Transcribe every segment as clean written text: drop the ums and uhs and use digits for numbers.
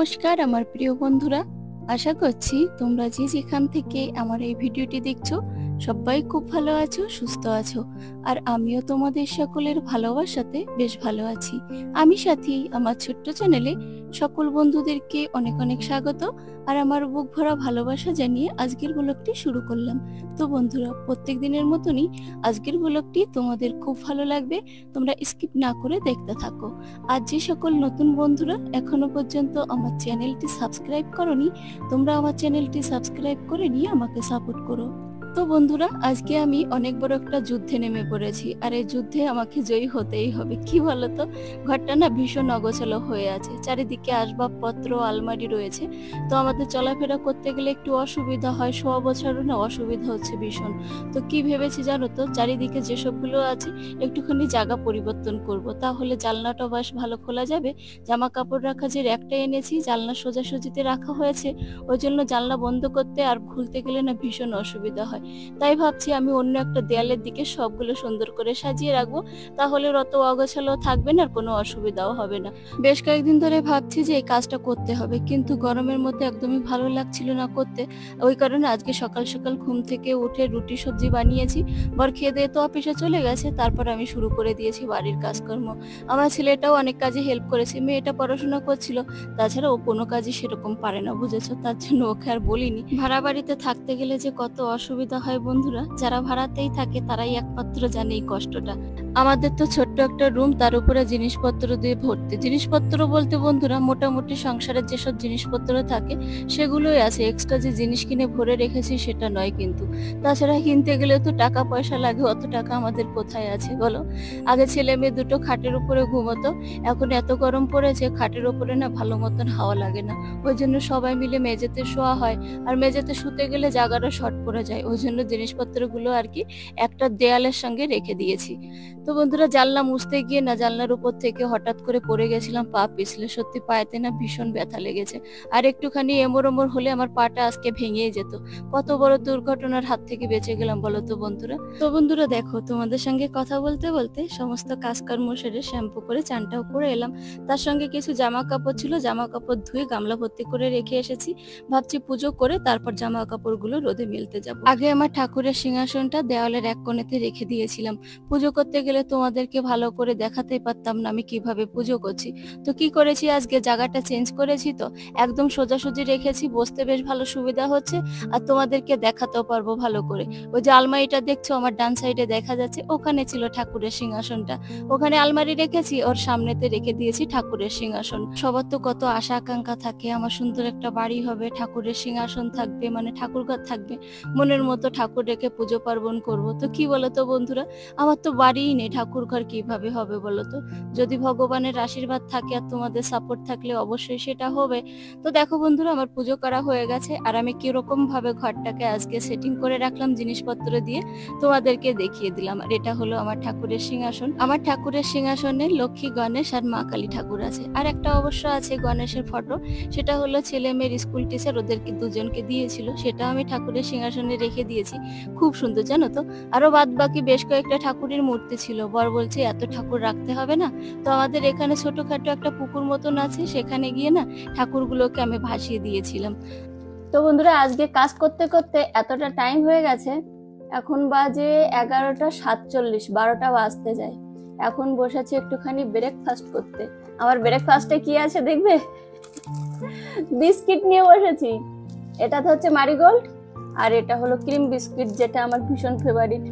নমস্কার আমার প্রিয় বন্ধুরা, আশা করছি তোমরা যে যেখান থেকে আমার এই ভিডিওটি দেখছো সবাই খুব ভালো আছো, সুস্থ আছো। আর আমিও তোমাদের সকলের ভালোবাসাতে বেশ ভালো আছি। আমি সাথী আমার ছোট্ট চ্যানেলে সকল বন্ধুদেরকে অনেক অনেক স্বাগত আর আমার বুক ভরা ভালোবাসা জানিয়ে আজকের ব্লগটি শুরু করলাম। তো বন্ধুরা, প্রত্যেক দিনের মতনই আজকের ব্লগটি তোমাদের খুব ভালো লাগবে, তোমরা স্কিপ না করে দেখতে থাকো। আর যে সকল নতুন বন্ধুরা এখনো পর্যন্ত আমার চ্যানেলটি সাবস্ক্রাইব করোনি, তোমরা আমার চ্যানেলটি সাবস্ক্রাইব করে নিয়ে আমাকে সাপোর্ট করো। তো বন্ধুরা, আজকে আমি অনেক বড় একটা যুদ্ধে নেমে পড়েছি, আর এই যুদ্ধে আমাকে জয়ী হতেই হবে। কি বলতো, ঘরটা না ভীষণ অগোছালো হয়ে আছে, চারিদিকে আসবাবপত্র আলমারি রয়েছে, তো আমাদের চলাফেরা করতে গেলে একটু অসুবিধা হয়, শোয়া বছরও না অসুবিধা হচ্ছে ভীষণ। তো কি ভেবেছি জানো তো, চারিদিকে যেসবগুলো আছে একটুখানি জায়গা পরিবর্তন করব, তাহলে জানলাটা বেশ ভালো খোলা যাবে। জামা কাপড় রাখা যে র্যাকটা এনেছি জানলা সোজাসুজিতে রাখা হয়েছে, ওই জন্য জানলা বন্ধ করতে আর খুলতে গেলে না ভীষণ অসুবিধা হয়। তাই ভাবছি আমি অন্য একটা দেয়ালের দিকে সবগুলো সুন্দর করে সাজিয়ে রাখবো, তাহলে অত অগোছালো থাকবে না আর কোনো অসুবিধাও হবে না। বেশ কয়েকদিন ধরে ভাবছি যে এই কাজটা করতে হবে, কিন্তু গরমের মধ্যে একদমই ভালো লাগছিল না করতে। ওই কারণে আজকে সকাল সকাল ঘুম থেকে উঠে রুটি সবজি বানিয়েছি, বর খেয়ে দিয়ে তো অফিসে চলে গেছে, তারপর আমি শুরু করে দিয়েছি বাড়ির কাজকর্ম। আমার ছেলেটাও অনেক কাজে হেল্প করেছে, মেয়েটা পড়াশোনা করছিল, তাছাড়া ও কোনো কাজই সেরকম পারে না বুঝেছো, তার জন্য ওকে আর বলিনি। ভাড়া বাড়িতে থাকতে গেলে যে কত অসুবিধা হয় বন্ধুরা, যারা ভাড়াতেই থাকে তারাই একমাত্র জানে এই কষ্টটা। আমাদের তো ছোট্ট একটা রুম, তার উপরে জিনিসপত্র দিয়ে ভর্তি। জিনিসপত্র বলতে বন্ধুরা মোটামুটি সংসারের যেসব জিনিসপত্র থাকে সেগুলোই আছে, এক্সট্রা যে জিনিস কিনে ভরে রেখেছি সেটা নয় কিন্তু। তাছাড়া কিনতে গেলে তো টাকা পয়সা লাগে, অত টাকা আমাদের কোথায় আছে বলো। আগে ছেলে মেয়ে দুটো খাটের উপরে ঘুমোতো, এখন এত গরম পড়েছে খাটের উপরে না ভালো মতন হাওয়া লাগে না, ওই জন্য সবাই মিলে মেঝেতে শোয়া হয়। আর মেঝেতে শুতে গেলে জায়গাটা শর্ট পড়ে যায়, ওই জন্য জিনিসপত্রগুলো আর কি একটা দেয়ালের সঙ্গে রেখে দিয়েছি। তো বন্ধুরা, জানলা মুছতে গিয়ে না জানলার উপর থেকে হঠাৎ করে পড়ে গেছিলাম, পা পিছলে, সত্যি পায়েতে না ভীষণ ব্যথা লেগেছে। আর একটুখানি এমর ওমর হলে আমার পাটা আজকে ভেঙেই যেত। কত বড় দুর্ঘটনার হাত থেকে বেঁচে গেলাম বলো তো বন্ধুরা। তো বন্ধুরা দেখো, তোমাদের সঙ্গে কথা বলতে বলতে সমস্ত কাজকর্ম সেরে শ্যাম্পু করে চানটাও করে এলাম। তার সঙ্গে কিছু জামা কাপড় ছিল, জামা কাপড় ধুয়ে গামলা ভর্তি করে রেখে এসেছি। ভাবছি পুজো করে তারপর জামা কাপড়গুলো রোদে মেলতে যাব। আগে আমার ঠাকুরের সিংহাসনটা দেওয়ালের এক কোণেতে রেখে দিয়েছিলাম, পুজো করতে গেলে তোমাদেরকে ভালো করে দেখাতে পারতাম না আমি কিভাবে পুজো করছি। তো কি করেছি, আজকে জায়গাটা চেঞ্জ করেছি, তো একদম সোজাসুজি রেখেছি, বসতে বেশ ভালো সুবিধা হচ্ছে আর তোমাদেরকে দেখাতেও পারবো ভালো করে। ওই যে আলমারিটা দেখছো আমার ডান সাইডে দেখা যাচ্ছে, ওখানে ছিল ঠাকুরের সিংহাসনটা, ওখানে আলমারি রেখেছি, ওর সামনেতে রেখে দিয়েছি ঠাকুরের সিংহাসন। সবার তো কত আশা আকাঙ্ক্ষা থাকে, আমার সুন্দর একটা বাড়ি হবে, ঠাকুরের সিংহাসন থাকবে, মানে ঠাকুর ঘর থাকবে, মনের মতো ঠাকুর রেখে পুজো পার্বণ করব। তো কি বলতো বন্ধুরা, আমার তো বাড়িই নেই, ঠাকুর ঘর কিভাবে হবে বলতো। যদি ভগবানের আশীর্বাদ থাকে আর তোমাদের সাপোর্ট থাকলে অবশ্যই সেটা হবে। তো দেখো বন্ধুরা, আমার পুজো করা হয়ে গেছে, আর আমি কিরকম ভাবে ঘরটাকে আজকে সেটিং করে রাখলাম জিনিসপত্র দিয়ে তোমাদেরকে দেখিয়ে দিলাম। আর এটা হলো আমার ঠাকুরের সিংহাসন। আমার ঠাকুরের সিংহাসনে লক্ষ্মী, গণেশ আর মা কালী ঠাকুর আছে, আর একটা অবশ্য আছে গণেশের ফটো, সেটা হলো ছেলে মেয়ের স্কুল টিচার ওদেরকে দুজনকে দিয়েছিল, সেটা আমি ঠাকুরের সিংহাসনে রেখে দিয়েছি। খুব সুন্দর জানো তো। আরো বাদ বাকি বেশ কয়েকটা ঠাকুরের মূর্তি ছিল, বর বলছে এত ঠাকুর রাখতে হবে না, তো আমাদের এখানে ছোটখাটো একটা পুকুর মতন আছে, সেখানে গিয়ে না ঠাকুরগুলোকে আমি ভাসিয়ে দিয়েছিলাম। তো বন্ধুরা, আজকে কাজ করতে করতে এতটা টাইম হয়ে গেছে, এখন বাজে 11:47, 12টা বাজতে যায়। এখন বসেছি একটুখানি ব্রেকফাস্ট করতে। আমার ব্রেকফাস্টে কি আছে দেখবে, বিস্কিট নিয়ে বসেছি। এটা তো হচ্ছে মারিগোল্ড, আর এটা হলো ক্রিম বিস্কিট, যেটা আমার ভীষণ ফেভারিট।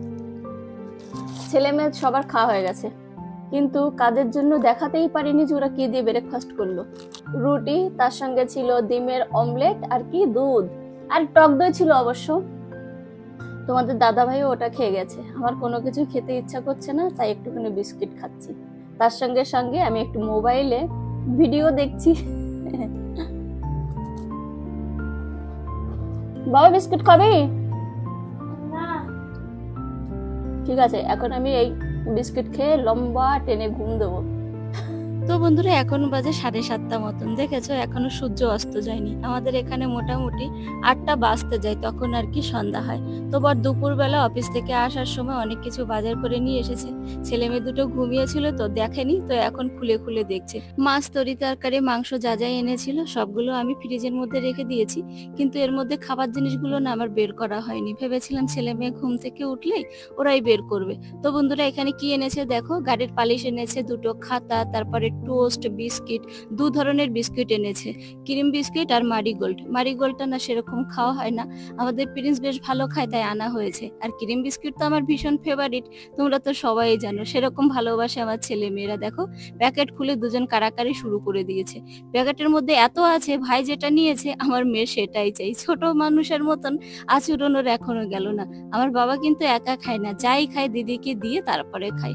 ছেলে মেয়ে সবার খাওয়া হয়ে গেছে, কিন্তু কাদের জন্য দেখাতেই পারিনি যে ওরা কি দিয়ে ব্রেকফাস্ট করলো। রুটি, তার সঙ্গে ছিল ডিমের অমলেট, আর কি দুধ, আর টক দই ছিল অবশ্য। তোমাদের দাদা ভাইও ওটা খেয়ে গেছে, আমার কোনো কিছু খেতে ইচ্ছা করছে না, তাই একটুখানি বিস্কিট খাচ্ছি। তার সঙ্গে সঙ্গে আমি একটু মোবাইলে ভিডিও দেখছি। বাবা বিস্কিট খাবি? ঠিক আছে, এখন আমি এই বিস্কিট খেয়ে লম্বা টেনে ঘুম দেবো। তো বন্ধুরা এখন বাজে 7:30 মতন, দেখেছো এখনো সূর্য অস্ত যায়নি। আমাদের এখানে মোটামুটি 8টা বাজতে যায়, তখন আর কি সন্ধ্যা হয়। তো বর দুপুরবেলা অফিস থেকে আসার সময় অনেক কিছু বাজার করে নিয়ে এসেছে। ছেলে মেয়ে দুটো ঘুমিয়েছিল তো দেখেনি, তো এখন খুলে খুলে দেখছে। মাছ, তরি তরকারি, মাংস যা যা এনেছিল সবগুলো আমি ফ্রিজের মধ্যে রেখে দিয়েছি, কিন্তু এর মধ্যে খাবার জিনিসগুলো না আমার বের করা হয়নি। ভেবেছিলাম ছেলে মেয়ে ঘুম থেকে উঠলেই ওরাই বের করবে। তো বন্ধুরা এখানে কি এনেছে দেখো, গাড়ির পালিশ এনেছে, দুটো খাতা, তারপরে টোস্ট, বিস্কিট, দু ধরনের বিস্কিট এনেছে, ক্রিম বিস্কিট আর মারিগোল্ড। মারিগোল্ডটা না সেরকম খাওয়া হয় না, আমাদের প্রিন্স বেশ ভালো খায় তাই আনা হয়েছে। আর ক্রিম বিস্কিট তো আমার ভীষণ ফেভারিট, তোমরা তো সবাই জানো। সেরকম ভালোবাসে আমার ছেলে মেয়েরা। দেখো প্যাকেট খুলে দুজন কারাকারি শুরু করে দিয়েছে। প্যাকেটের মধ্যে এত আছে, ভাই যেটা নিয়েছে আমার মেয়ে সেটাই চাই। ছোট মানুষের মতন আচরণ ওর এখনো গেল না। আমার বাবা কিন্তু একা খায় না, যাই খায় দিদিকে দিয়ে তারপরে খায়।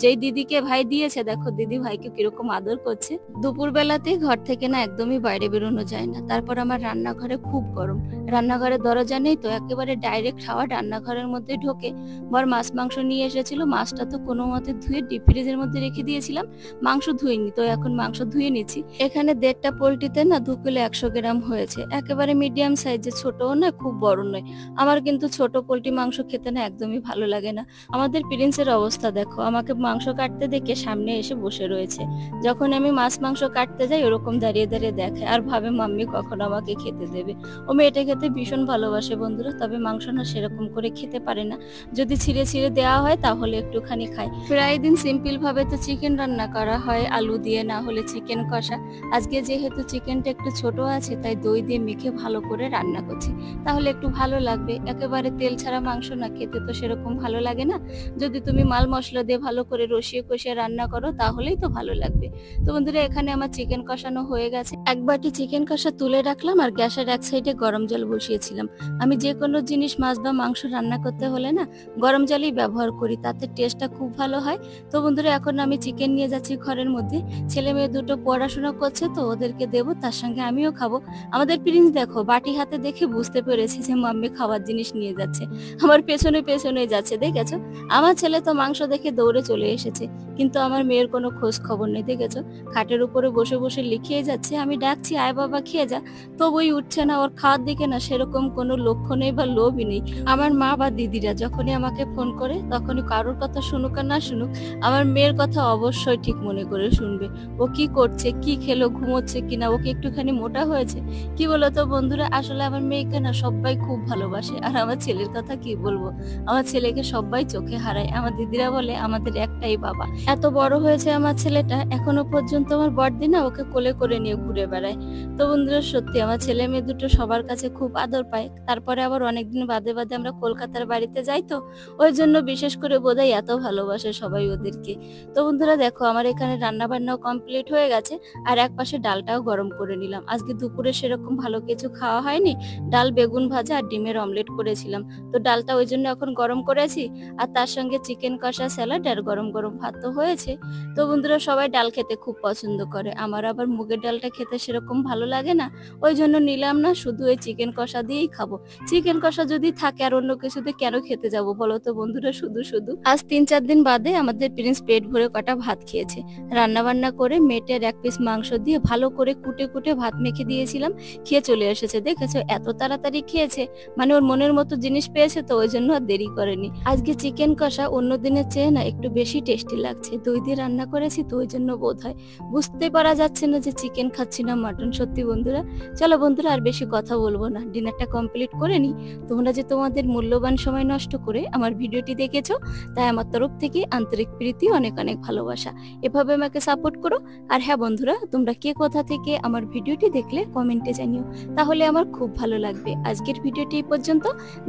যেই দিদিকে ভাই দিয়েছে, দেখো দিদি ভাইকে কিরকম আদর করছে। দুপুর বেলাতে ঘর থেকে না একদমই বাইরে বেরোনো যায় না। তারপর আমার রান্নাঘরে খুব গরম, রান্নাঘরের দরজা নেই, তো একেবারে ডাইরেক্ট হাওয়া রান্নাঘরের মধ্যে ঢোকে। বর মাছ মাংস নিয়ে এসেছিল, মাছটা তো কোনো মতে ধুয়ে ডিপ ফ্রিজের মধ্যে রেখে দিয়েছিলাম, মাংস ধুইনি, তো এখন মাংস ধুয়ে নিচ্ছি। এখানে 1.5টা পোলট্রিতে না 2 কিলো 100 গ্রাম হয়েছে, একেবারে মিডিয়াম সাইজের, ছোটও না খুব বড় নয়। আমার কিন্তু ছোট পোলট্রি মাংস খেতে না একদমই ভালো লাগে না। আমাদের প্রিন্সের অবস্থা দেখো, আমাকে মাংস কাটতে দেখে সামনে এসে বসে রয়েছে। যখন আমি মাছ মাংস কাটতে যাই ওরকম দাঁড়িয়ে দাঁড়িয়ে দেখে আর ভাবে মাম্মি কখন আমাকে খেতে দেবে। ও মেয়েটা খেতে ভীষণ ভালোবাসে বন্ধুরা, তবে মাংস না সেরকম করে খেতে পারে না। যদি ছিঁড়ে ছিঁড়ে দেওয়া হয় তাহলে একটুখানি খায়। প্রায় দিন সিম্পল ভাবে তো চিকেন রান্না করা হয়, আলু দিয়ে, না হলে চিকেন কষা। আজকে যেহেতু চিকেনটা একটু ছোট আছে তাই দই দিয়ে মেখে ভালো করে রান্না করছি, তাহলে একটু ভালো লাগবে। একেবারে তেল ছাড়া মাংস না খেতে তো সেরকম ভালো লাগে না। যদি তুমি মাল মশলা দিয়ে ভালো করে রসিয়ে কষিয়ে রান্না করো তাহলেই তো ভালো লাগবে। তো বন্ধুরা এখানে আমার চিকেন কষানো হয়ে গেছে। এক বাটি চিকেন কষা তুলে রাখলাম আর গ্যাসের এক সাইডে গরম জল বসিয়েছিলাম। আমি যে কোনো জিনিস, মাছ বা মাংস রান্না করতে হলে না গরম জলই ব্যবহার করি, তাতে টেস্টটা খুব ভালো হয়। তো বন্ধুরা এখন আমি চিকেন নিয়ে যাচ্ছি ঘরের মধ্যে। ছেলে মেয়ে দুটো পড়াশোনা করছে তো ওদেরকে দেবো, তার সঙ্গে আমিও খাবো। আমাদের প্রিন্স দেখো বাটি হাতে দেখে বুঝতে পেরেছে যে মাম্মি খাবার জিনিস নিয়ে যাচ্ছে, আমার পেছনে পেছনে যাচ্ছে। দেখেছো আমার ছেলে তো মাংস দেখে দৌড়ে চলে এসেছে, কিন্তু আমার মেয়ের কোনো খোঁজ খবর নেই। দেখেছো খাটের উপরে বসে বসে লিখিয়ে যাচ্ছে, আমি ডাকছি আয় বাবা খেয়ে যা, তবুই উঠছে না। ওর খাওয়ার দিকে না সেরকম কোনো লক্ষ্য নেই বা লোভই নেই। আমার মা বা দিদিরা যখনই আমাকে ফোন করে তখনই কারোর কথা শুনুক আর না শুনুক, আমার মেয়ের কথা অবশ্যই ঠিক মনে করে শুনবে। ও কি করছে, কি খেলো, ঘুমোচ্ছে কিনা, ওকে একটুখানি মোটা হয়েছে কি বলতো বন্ধুরা। আসলে আমার মেয়েকে না সবাই খুব ভালোবাসে, আর আমার ছেলের কথা কি বলবো, আমার ছেলেকে সবাই চোখে হারায়। আমার দিদিরা বলে আমাদের একটাই বাবা। এত বড় হয়েছে আমার ছেলেটা, এখনো পর্যন্ত আমার বড়দি না ওকে কোলে করে নিয়ে ঘুরে বেড়ায়। তো বন্ধুরা সত্যি আমার ছেলে মেয়ে দুটো সবার কাছে খুব আদর পায়। তারপরে আবার অনেকদিন বাদে বাদে আমরা কলকাতার বাড়িতে যাই, তো ওই জন্য বিশেষ করে বোধহয় এত ভালোবাসে সবাই ওদেরকে। তো বন্ধুরা দেখো আমার এখানে রান্না বান্নাও কমপ্লিট হয়ে গেছে, আর এক পাশে ডালটাও গরম করে নিলাম। আজকে দুপুরে সেরকম ভালো কিছু খাওয়া হয়নি, ডাল, বেগুন ভাজা আর ডিমের অমলেট করেছিলাম, তো ডালটা ওই জন্য এখন গরম করেছি। আর তার সঙ্গে চিকেন কষা, স্যালাড আর গরম গরম ভাত তো হয়েছে। তো বন্ধুরা সবাই ডাল খেতে খুব পছন্দ করে, আমার আবার মুগের ডালটা খেতে সেরকম ভালো লাগে না, ওই জন্য নিলাম না, শুধু ওই চিকেন কষা দিয়েই খাবো। চিকেন কষা যদি থাকে আর অন্য কিছুতে কেন খেতে যাবো বলো তো বন্ধুরা শুধু শুধু। আজ 3-4 দিন বাদে আমাদের প্রিন্স পেট ভরে কটা ভাত খেয়েছে। রান্না বান্না করে মেটের 1 পিস মাংস দিয়ে ভালো করে কুটে কুটে ভাত মেখে দিয়েছিলাম, খেয়ে চলে এসেছে। দেখেছো এত তাড়াতাড়ি খেয়েছে, মানে ওর মনের মতো জিনিস পেয়েছে, তো ওই জন্য আর দেরি করেনি। আজকে চিকেন কষা অন্য দিনের চেয়ে না একটু বেশি টেস্টি লাগছে, দই দিয়ে রান্না করেছি তো ওই জন্য বোধ হয়। বুঝতে পারা যাচ্ছে না যে চিকেন খাচ্ছি না মাটন। সত্যি বন্ধুরা, চলো বন্ধুরা আর বেশি কথা বলবো না, ডিনারটা কমপ্লিট করে নি। তোমরা যে তোমাদের মূল্যবান সময় নষ্ট করে আমার ভিডিওটি দেখেছো, তাই আমার তরফ থেকে আন্তরিক প্রীতি, অনেক অনেক ভালোবাসা। এভাবে আমাকে সাপোর্ট করো। আর হ্যাঁ বন্ধুরা, তোমরা কে কোথা থেকে আমার ভিডিওটি দেখলে কমেন্টে জানিও, তাহলে আমার খুব ভালো লাগবে। আজকের ভিডিওটি এই পর্যন্ত,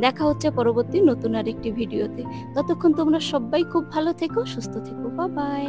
দেখা হচ্ছে পরবর্তী নতুন আরেকটি ভিডিওতে। ততক্ষণ তোমরা সবাই খুব ভালো থেকো, সুস্থ থেকো, বাই বাই।